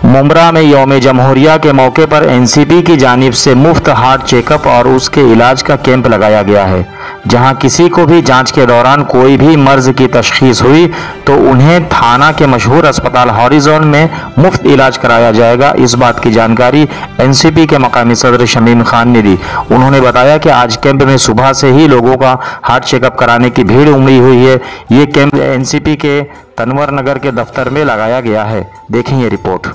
मुमरा में यौम जमहूरिया के मौके पर एनसीपी की जानिब से मुफ्त हार्ट चेकअप और उसके इलाज का कैंप लगाया गया है। जहां किसी को भी जांच के दौरान कोई भी मर्ज की तशखीस हुई तो उन्हें थाना के मशहूर अस्पताल हॉरिजॉन में मुफ्त इलाज कराया जाएगा। इस बात की जानकारी एनसीपी के मकामी सदर शमीम खान ने दी। उन्होंने बताया कि आज कैंप में सुबह से ही लोगों का हार्ट चेकअप कराने की भीड़ उमड़ी हुई है। ये कैंप एनसीपी के तनवर नगर के दफ्तर में लगाया गया है। देखें ये रिपोर्ट।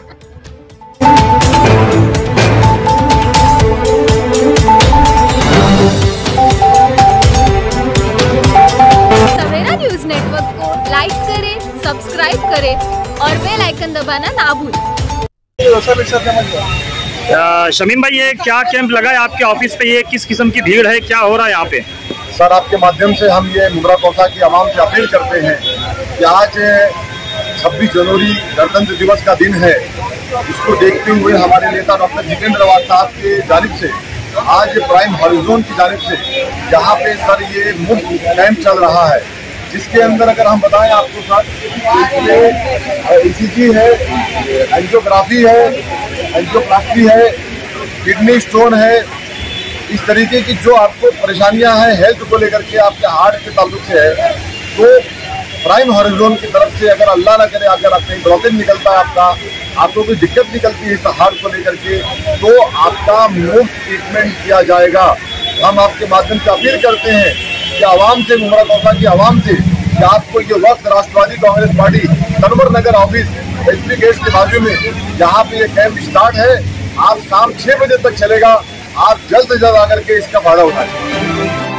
सवेरा न्यूज़ नेटवर्क को लाइक करें, सब्सक्राइब करें और बेल आइकन दबाना ना भूलें। शमीम भाई, ये क्या कैंप लगा है आपके ऑफिस पे? ये किस किस्म की भीड़ है, क्या हो रहा है यहाँ पे? सर, आपके माध्यम से हम ये मुमरा कौसा की आवाम से अपील करते हैं कि आज 26 जनवरी गणतंत्र दिवस का दिन है। इसको देखते हुए हमारे नेता डॉक्टर जितेंद्र आवाज साहब की जानिब से आज प्राइम हॉरिजॉन की जानिब से यहाँ पे सर ये मुफ्त कैंप चल रहा है, जिसके अंदर अगर हम बताएं आपको सर, इसमें ईसीजी है, एंजियोग्राफी है, एंजियोप्लास्टी है, किडनी स्टोन है। इस तरीके की जो आपको परेशानियां हैं हेल्थ को लेकर के, आपके हार्ट के ताल्लुक से है, तो प्राइम हॉरिजॉन की तरफ से अगर अल्लाह ना करे अगर कहीं ब्लॉकेज निकलता है, आपको कोई दिक्कत निकलती है हार्ट को लेकर के, तो आपका मुफ्त ट्रीटमेंट किया जाएगा। हम आपके माध्यम से अपील करते हैं कि आवाम से, मुमरा कौसा की आवाम से, कि आपको ये वक्त राष्ट्रवादी कांग्रेस पार्टी तनवर नगर ऑफिस एसपी गेट के बाजू में यहाँ पे ये कैंप स्टार्ट है। आप शाम 6 बजे तक चलेगा। आप जल्द से जल्द आकर के इसका फायदा उठाएं।